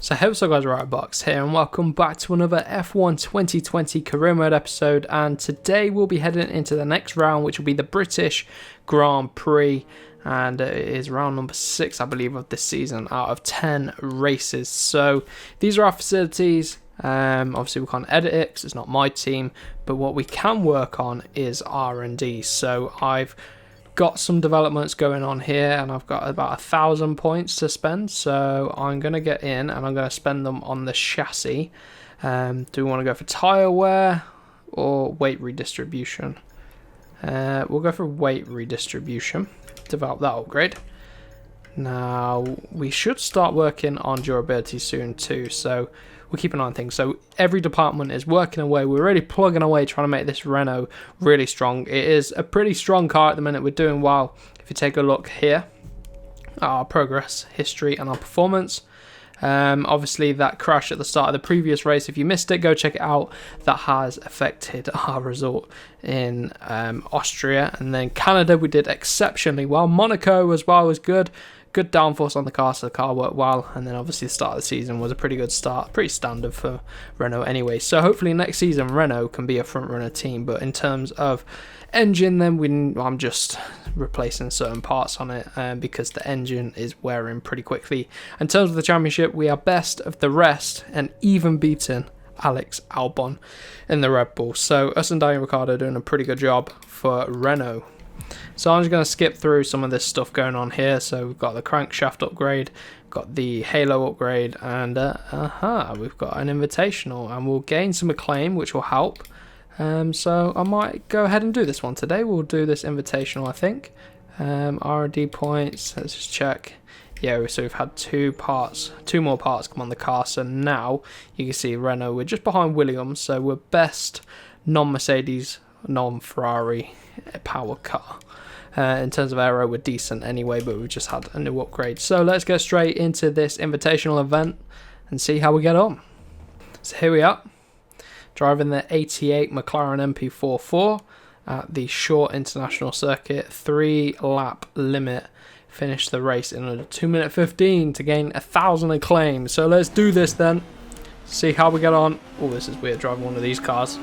So hey what's up guys, Right Box here and welcome back to another F1 2020 career mode episode, and today we'll be heading into the next round, which will be the British Grand Prix, and it is round number 6 I believe of this season out of 10 races. So these are our facilities. Obviously we can't edit it because it's not my team, but what we can work on is R&D. So I've got some developments going on here and I've got about 1,000 points to spend, so I'm going to get in and I'm going to spend them on the chassis. Do we want to go for tyre wear or weight redistribution? We'll go for weight redistribution, develop that upgrade. Now we should start working on durability soon too, so we'll keep an eye on things. So every department is working away. We're really plugging away trying to make this Renault really strong. It is a pretty strong car at the minute. We're doing well. If you take a look here, our progress history and our performance. Obviously that crash at the start of the previous race, if you missed it, go check it out. That has affected our result in Austria, and then Canada we did exceptionally well. Monaco as well was good downforce on the car, so the car worked well. And then obviously the start of the season was a pretty good start, pretty standard for Renault anyway. So hopefully next season Renault can be a front runner team. But in terms of engine, then I'm just replacing certain parts on it because the engine is wearing pretty quickly. In terms of the championship, we are best of the rest and even beaten Alex Albon in the Red Bull. So us and Daniel Ricciardo are doing a pretty good job for Renault. So I'm just going to skip through some of this stuff going on here. So we've got the crankshaft upgrade, got the halo upgrade, and we've got an invitational, and we'll gain some acclaim, which will help. So I might go ahead and do this one today. We'll do this invitational, I think. R&D points, let's just check. Yeah, so we've had two more parts come on the car. So now you can see Renault, we're just behind Williams. So we're best non-Mercedes, non-Ferrari power car. In terms of aero, we're decent anyway, but we've just had a new upgrade. So let's go straight into this invitational event and see how we get on. So here we are, driving the 88 McLaren MP44 at the short international circuit, 3-lap limit. Finished the race in under 2 minute 15 to gain 1,000 acclaim. So let's do this then, see how we get on. Oh, this is weird driving one of these cars.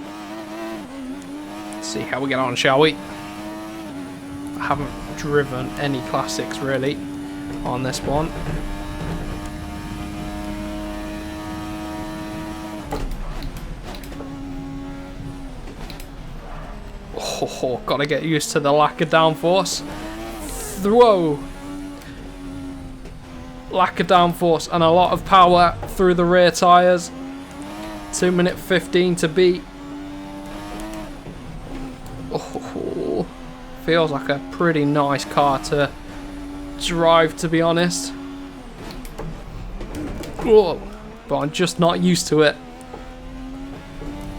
See how we get on, shall we? I haven't driven any classics really on this one. Oh, gotta get used to the lack of downforce. Whoa! Lack of downforce and a lot of power through the rear tyres. 2 minute 15 to beat. Oh, feels like a pretty nice car to drive, to be honest. Whoa, but I'm just not used to it.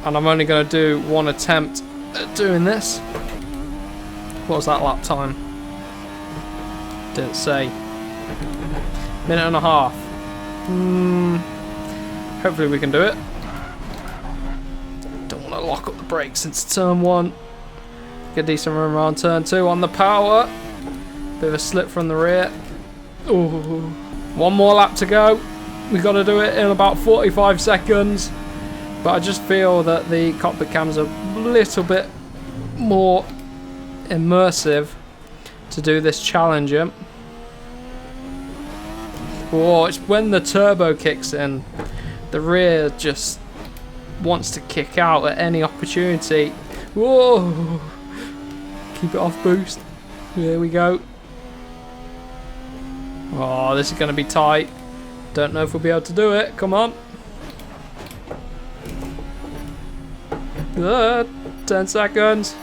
And I'm only going to do one attempt at doing this. What was that lap time? Didn't say. Minute and a half. Hopefully we can do it. Don't want to lock up the brakes since turn 1. Get a decent run around turn 2 on the power. Bit of a slip from the rear. Ooh. One more lap to go. We've got to do it in about 45 seconds. But I just feel that the cockpit cam's a little bit more immersive to do this challenger. Whoa, it's when the turbo kicks in. The rear just wants to kick out at any opportunity. Whoa! Keep it off boost. There we go. Oh, this is going to be tight. Don't know if we'll be able to do it. Come on. 10 seconds.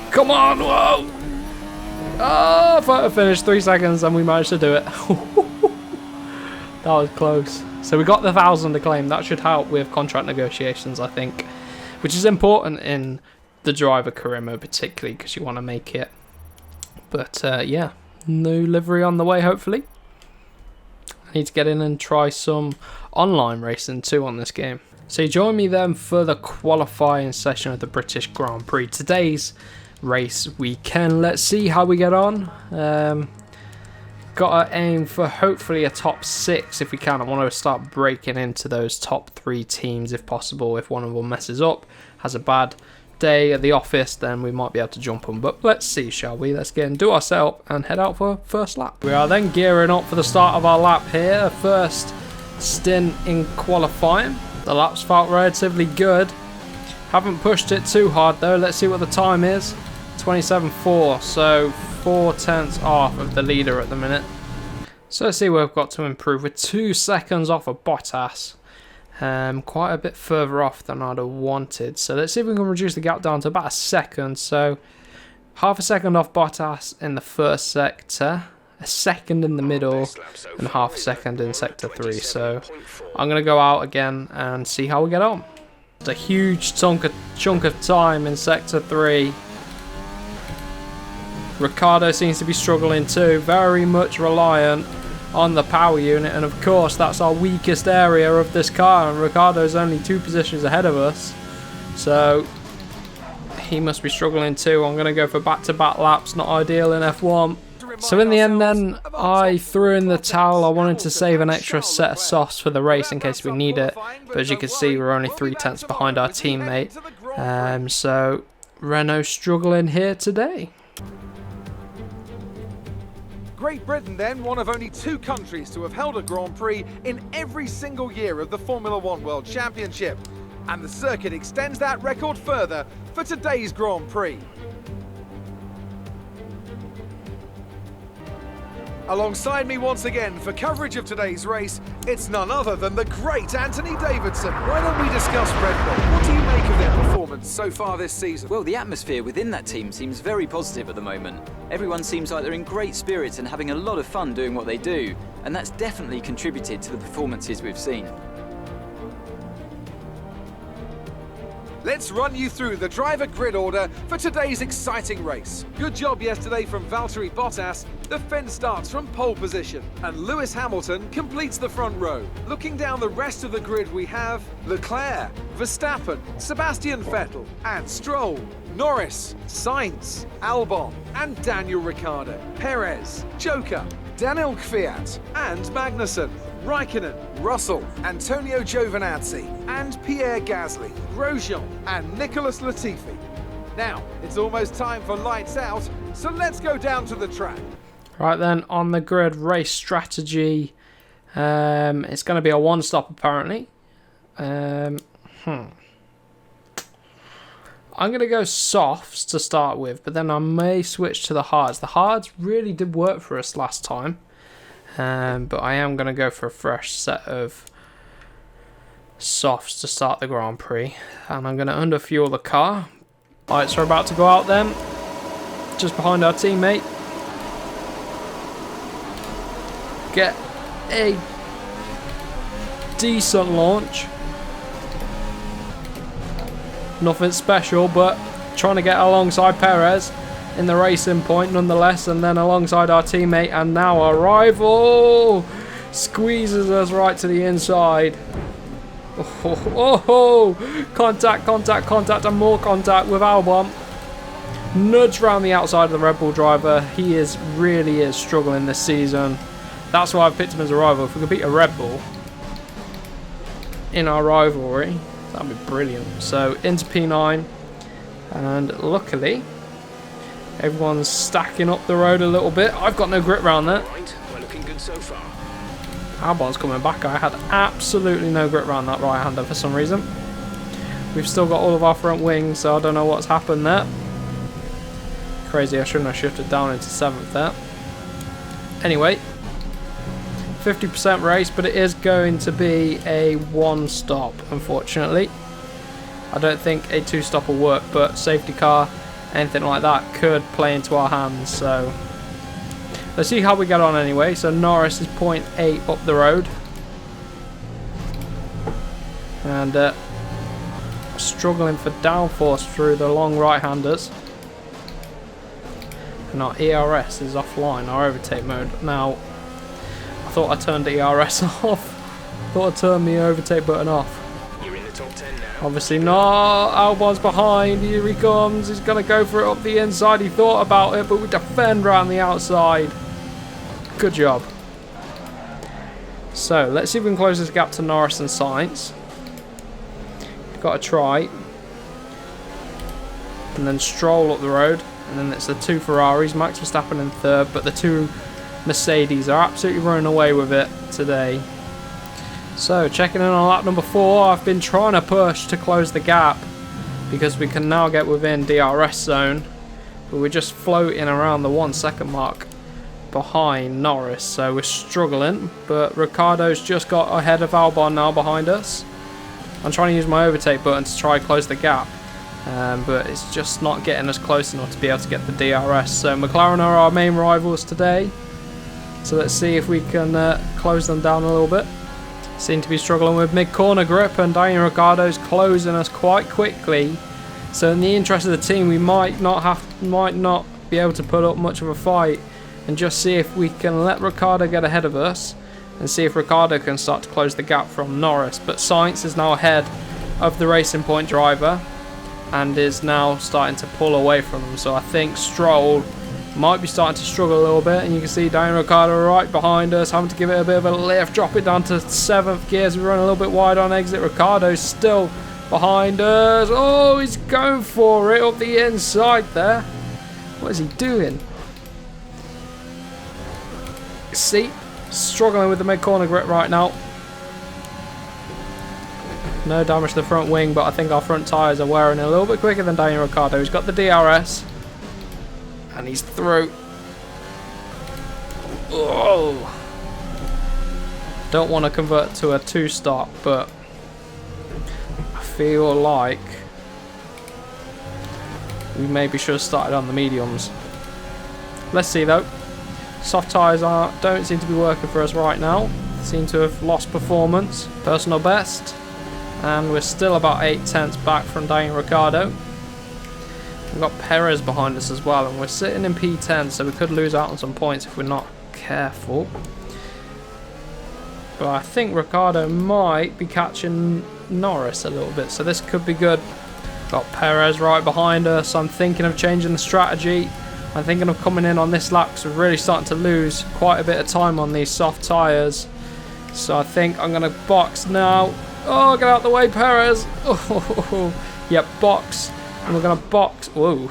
Come on, whoa! Oh, photo finish, 3 seconds, and we managed to do it. That was close. So we got the 1,000 acclaim. That should help with contract negotiations, I think, which is important in the driver career mode, particularly because you want to make it. But yeah, new livery on the way, hopefully. I need to get in and try some online racing too on this game. So you join me then for the qualifying session of the British Grand Prix. Today's race weekend. Let's see how we get on. got to aim for hopefully a top 6 if we can. I want to start breaking into those top 3 teams if possible. If one of them messes up, has a bad day at the office, then we might be able to jump them. But let's see, shall we? Let's get and do our setup and head out for first lap. We are then gearing up for the start of our lap here. First stint in qualifying. The laps felt relatively good. Haven't pushed it too hard though. Let's see what the time is. 27.4, so 4/10 off of the leader at the minute. So let's see where we've got to improve. We're 2 seconds off of Bottas. Quite a bit further off than I'd have wanted. So let's see if we can reduce the gap down to about a second. So half a second off Bottas in the first sector, a second in the middle, and half a second in sector 3. So I'm going to go out again and see how we get on. It's a huge chunk of time in sector 3. Ricciardo seems to be struggling too, very much reliant on the power unit, and of course that's our weakest area of this car, and Ricciardo's only 2 positions ahead of us, so he must be struggling too. I'm going to go for back-to-back laps, not ideal in F1. So in the end then, I threw in the towel. I wanted to save an extra set of softs for the race in case we need it, but as you can see we're only 3/10 behind our teammate, so Renault struggling here today. Great Britain then, one of only 2 countries to have held a Grand Prix in every single year of the Formula 1 World Championship. And the circuit extends that record further for today's Grand Prix. Alongside me once again for coverage of today's race, it's none other than the great Anthony Davidson. Why don't we discuss Red Bull? What do you make of their performance so far this season? Well, the atmosphere within that team seems very positive at the moment. Everyone seems like they're in great spirits and having a lot of fun doing what they do, and that's definitely contributed to the performances we've seen. Let's run you through the driver grid order for today's exciting race. Good job yesterday from Valtteri Bottas. The fence starts from pole position, and Lewis Hamilton completes the front row. Looking down the rest of the grid, we have Leclerc, Verstappen, Sebastian Vettel, and Stroll, Norris, Sainz, Albon, and Daniel Ricciardo, Perez, Joker, Daniel Kvyat, and Magnussen, Raikkonen, Russell, Antonio Giovinazzi, and Pierre Gasly, Grosjean, and Nicholas Latifi. Now, it's almost time for lights out, so let's go down to the track. Right then, on the grid, race strategy. It's going to be a 1-stop apparently. I'm going to go softs to start with, but then I may switch to the hards. The hards really did work for us last time. But I am going to go for a fresh set of softs to start the Grand Prix. And I'm going to underfuel the car. Lights are about to go out then. Just behind our teammate. Get a decent launch. Nothing special, but trying to get alongside Perez in the racing point nonetheless, and then alongside our teammate, and now our rival squeezes us right to the inside. Contact, and more contact with Albon. Nudge round the outside of the Red Bull driver. He really is struggling this season. That's why I've picked him as a rival. If we could beat a Red Bull in our rivalry, that'd be brilliant. So into P9, and luckily everyone's stacking up the road a little bit. I've got no grip round there. Right, we're looking good so far. Albon's coming back. I had absolutely no grip round that right hander for some reason. We've still got all of our front wings, so I don't know what's happened there. Crazy, I shouldn't have shifted down into 7th there. Anyway, 50% race, but it is going to be a 1-stop, unfortunately. I don't think a 2-stop will work, but safety car, anything like that could play into our hands. So let's see how we get on anyway. So Norris is 0.8 up the road, and struggling for downforce through the long right-handers. And our ERS is offline, our overtake mode. Now, I thought I turned the ERS off. Thought I turned the overtake button off. You're in the top 10 now. Obviously not. Albon's behind. Here he comes. He's going to go for it up the inside. He thought about it, but we defend around the outside. Good job. So, let's see if we can close this gap to Norris and Sainz. Got to try. And then Stroll up the road. And then it's the 2 Ferraris, Max Verstappen in 3rd. But the 2 Mercedes are absolutely running away with it today. So, checking in on lap number 4. I've been trying to push to close the gap, because we can now get within DRS zone. But we're just floating around the 1 second mark behind Norris, so we're struggling. But Ricciardo's just got ahead of Albon now behind us. I'm trying to use my overtake button to try and close the gap, but it's just not getting us close enough to be able to get the DRS. So McLaren are our main rivals today, so let's see if we can close them down a little bit. Seem to be struggling with mid-corner grip, and Daniel Ricciardo's closing us quite quickly. So in the interest of the team, we might not be able to put up much of a fight, and just see if we can let Ricciardo get ahead of us, and see if Ricciardo can start to close the gap from Norris. But Sainz is now ahead of the Racing Point driver, and is now starting to pull away from them. So I think Stroll might be starting to struggle a little bit, and you can see Daniel Ricciardo right behind us, having to give it a bit of a lift, drop it down to 7th gear as we run a little bit wide on exit. Ricciardo's still behind us. Oh, he's going for it up the inside there. What is he doing? See, struggling with the mid-corner grip right now. No damage to the front wing, but I think our front tyres are wearing a little bit quicker than Daniel Ricciardo. He's got the DRS. And he's through. Oh! Don't want to convert to a 2-stop, but I feel like we maybe should have started on the mediums. Let's see though. Soft tyres don't seem to be working for us right now. Seem to have lost performance. Personal best. And we're still about 8/10 back from Daniel Ricciardo. We've got Perez behind us as well, and we're sitting in P10, so we could lose out on some points if we're not careful. But I think Ricciardo might be catching Norris a little bit, so this could be good. Got Perez right behind us. I'm thinking of changing the strategy. I'm thinking of coming in on this lap, because we're really starting to lose quite a bit of time on these soft tyres. So I think I'm going to box now. Oh, get out the way, Perez. Oh, yep, box. And we're going to box. Whoa.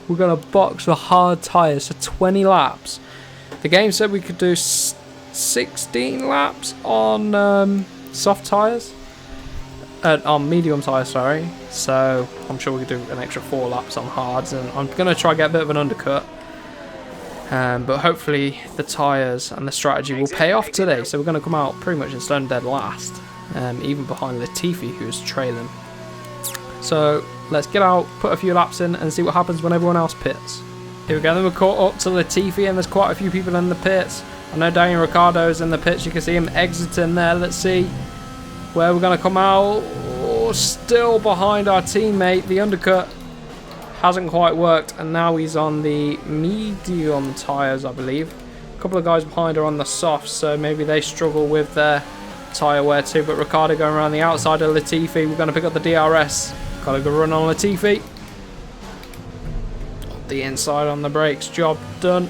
We're going to box for hard tyres for 20 laps. The game said we could do 16 laps on soft tyres. On medium tyres, sorry. So I'm sure we could do an extra 4 laps on hards. And I'm going to try and get a bit of an undercut. But hopefully the tyres and the strategy will pay off today. So we're going to come out pretty much in stone dead last. Even behind Latifi, who's trailing. So let's get out, put a few laps in, and see what happens when everyone else pits. Here we go, then we're caught up to Latifi, and there's quite a few people in the pits. I know Daniel Ricciardo's in the pits, you can see him exiting there. Let's see where we're going to come out. Oh, still behind our teammate. The undercut hasn't quite worked, and now he's on the medium tyres, I believe. A couple of guys behind are on the softs, so maybe they struggle with their tyre wear too. But Ricciardo going around the outside of Latifi. We're going to pick up the DRS. Got a good run on Latifi. The inside on the brakes. Job done.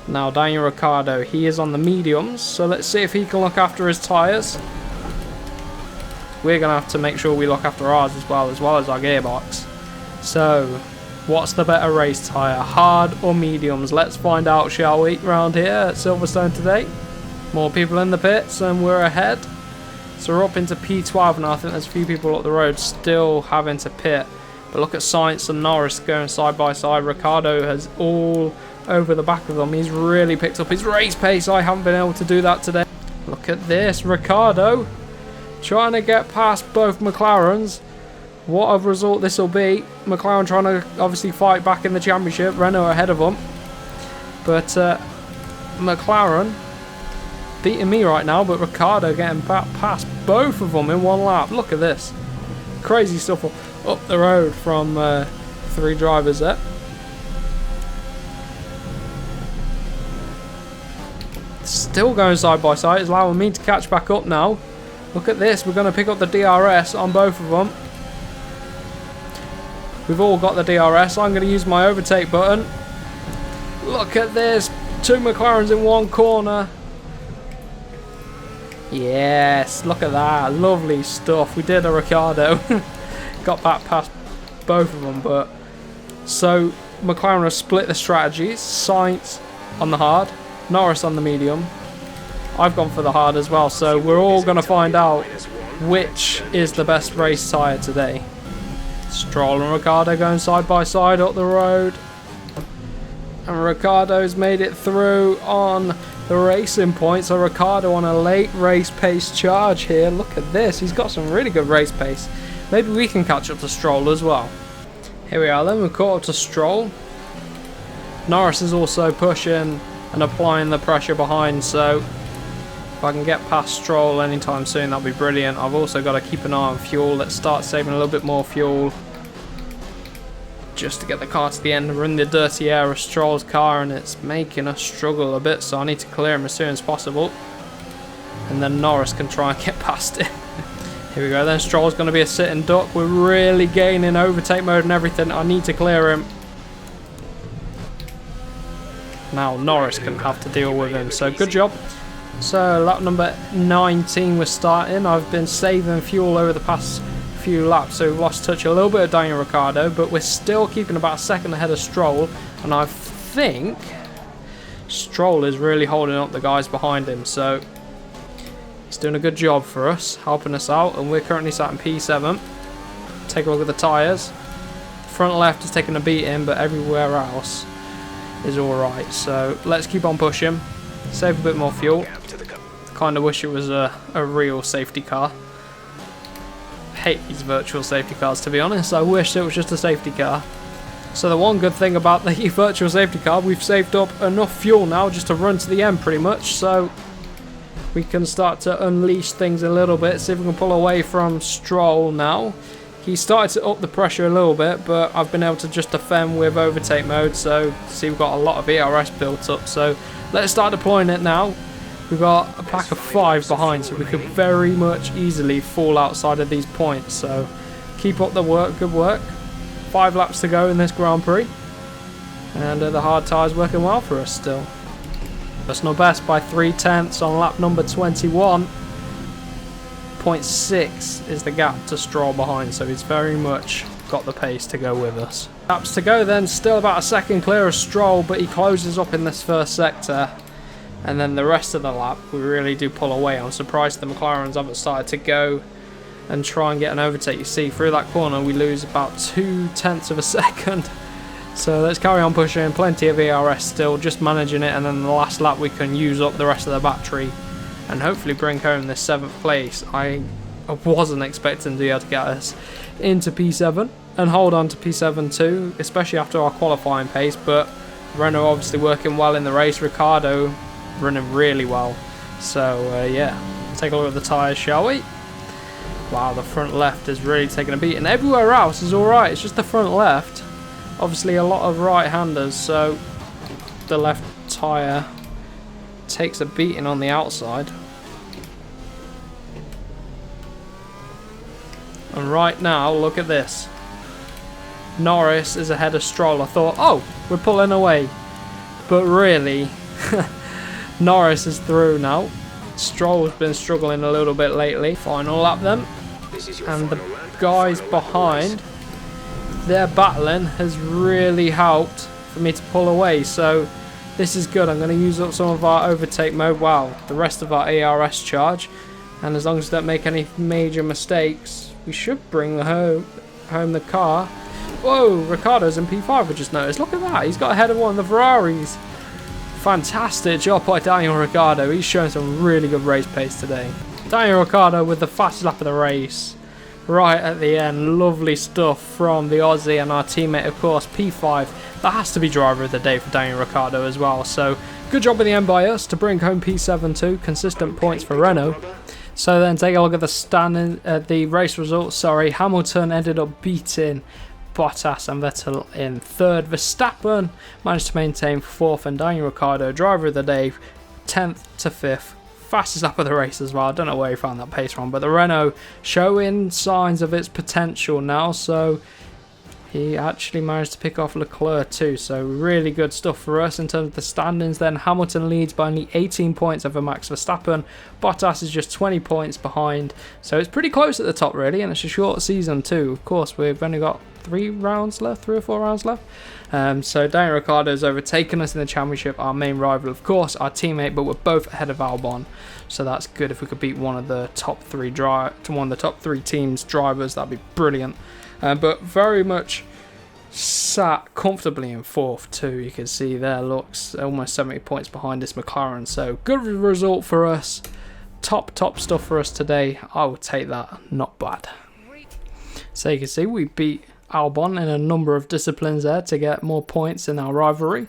Now Daniel Ricciardo. He is on the mediums. So let's see if he can look after his tyres. We're going to have to make sure we look after ours as well as our gearbox. So what's the better race tyre? Hard or mediums? Let's find out, shall we? Round here at Silverstone today. More people in the pits and we're ahead. So we're up into P12 now. I think there's a few people up the road still having to pit. But look at Sainz and Norris going side by side. Ricciardo has all over the back of them. He's really picked up his race pace. I haven't been able to do that today. Look at this. Ricciardo trying to get past both McLarens. What a result this will be. McLaren trying to obviously fight back in the championship. Renault ahead of them. But McLaren beating me right now, but Ricciardo getting back past both of them in one lap. Look at this. Crazy stuff up the road from 3 drivers there. Still going side by side. It's allowing me to catch back up now. Look at this. We're going to pick up the DRS on both of them. We've all got the DRS. I'm going to use my overtake button. Look at this. Two McLarens in one corner. Yes, look at that. Lovely stuff. We did a Ricciardo. Got back past both of them, but... So, McLaren have split the strategies. Sainz on the hard, Norris on the medium. I've gone for the hard as well, so we're all going to find out which is the best race tyre today. Stroll and Ricciardo going side by side up the road. And Ricciardo's made it through on the racing point. So Ricciardo on a late race pace charge here. Look at this. He's got some really good race pace. Maybe we can catch up to Stroll as well. Here we are then. We've caught up to Stroll. Norris is also pushing and applying the pressure behind. So if I can get past Stroll anytime soon, that'll be brilliant. I've also got to keep an eye on fuel. Let's start saving a little bit more fuel, just to get the car to the end. We're in the dirty air of Stroll's car and it's making us struggle a bit, so I need to clear him as soon as possible. And then Norris can try and get past it. Here we go then. Stroll's going to be a sitting duck. We're really gaining overtake mode and everything. I need to clear him. Now Norris can have to deal with him, so good job. So lap number 19 we're starting. I've been saving fuel over the past few laps, so we've lost touch a little bit of Daniel Ricciardo, but we're still keeping about a second ahead of Stroll, and I think Stroll is really holding up the guys behind him, so he's doing a good job for us, helping us out, and we're currently sat in P7. Take a look at the tyres. Front left is taking a beating, but everywhere else is alright, so let's keep on pushing, save a bit more fuel. Kind of wish it was a real safety car. Hate these virtual safety cars, to be honest. I wish it was just a safety car. So the one good thing about the virtual safety car, we've saved up enough fuel now just to run to the end pretty much, so we can start to unleash things a little bit, see if we can pull away from Stroll now. He started to up the pressure a little bit, but I've been able to just defend with overtake mode, so see we've got a lot of ERS built up, so let's start deploying it now. We've got a pack of 5 behind, so we could very much easily fall outside of these points. So keep up the work, good work. 5 laps to go in this Grand Prix. And the hard tyres working well for us still. Personal best by 3/10 on lap number 21. 0.6 is the gap to Stroll behind, so he's very much got the pace to go with us. Laps to go then, still about a second clear of Stroll, but he closes up in this first sector. And then the rest of the lap, we really do pull away. I'm surprised the McLarens haven't started to go and try and get an overtake. You see, through that corner, we lose about 0.2 of a second. So let's carry on pushing. Plenty of ERS still, just managing it. And then the last lap, we can use up the rest of the battery and hopefully bring home this 7th place. I wasn't expecting to be able to get us into P7 and hold on to P7 too, especially after our qualifying pace. But Renault obviously working well in the race. Ricciardo running really well, so yeah, take a look at the tyres, shall we? Wow, the front left is really taking a beat, and everywhere else is alright. It's just the front left, obviously a lot of right-handers, so the left tyre takes a beating on the outside. And right now, look at this. Norris is ahead of Stroll. I thought, oh, we're pulling away, but really Norris is through now. Stroll's been struggling a little bit lately. Final lap then. And the guys behind, their battling has really helped for me to pull away. So this is good. I'm going to use up some of our overtake mode. Wow, the rest of our ERS charge. And as long as we don't make any major mistakes, we should bring home the car. Whoa, Ricciardo's in P5, I just noticed. Look at that. He's got ahead of one of the Ferraris. Fantastic job by Daniel Ricciardo. He's showing some really good race pace today. Daniel Ricciardo with the fastest lap of the race. Right at the end. Lovely stuff from the Aussie and our teammate, of course, P5. That has to be driver of the day for Daniel Ricciardo as well. So good job at the end by us to bring home P7 too. Consistent points for Renault. So then take a look at the race results. Sorry, Hamilton ended up beating Bottas and Vettel in 3rd. Verstappen managed to maintain 4th, and Daniel Ricciardo, driver of the day, 10th to 5th. Fastest lap of the race as well. I don't know where he found that pace from, but the Renault showing signs of its potential now. So He actually managed to pick off Leclerc too, so really good stuff for us in terms of the standings. Then Hamilton leads by only 18 points over Max Verstappen. Bottas is just 20 points behind, so it's pretty close at the top really, and it's a short season too. Of course, we've only got 3 or 4 rounds left. So Daniel Ricciardo's overtaken us in the championship, our main rival, of course, our teammate, but we're both ahead of Albon, so that's good. If we could beat one of the top 3 teams' drivers, that'd be brilliant. But very much sat comfortably in 4th too. You can see there, looks almost 70 points behind this McLaren, so good result for us. Top stuff for us today. I will take that, not bad. So you can see we beat Albon in a number of disciplines there to get more points in our rivalry.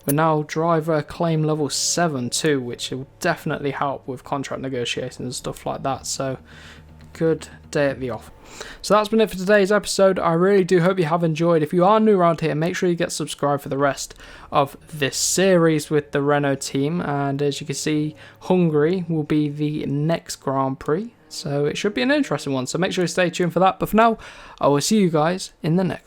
We're now driver claim level 7 too, which will definitely help with contract negotiations and stuff like that, so good day at the office. So that's been it for today's episode. I really do hope you have enjoyed. If you are new around here, make sure you get subscribed for the rest of this series with the Renault team, and as you can see, Hungary will be the next Grand Prix, so it should be an interesting one, so make sure you stay tuned for that. But for now, I will see you guys in the next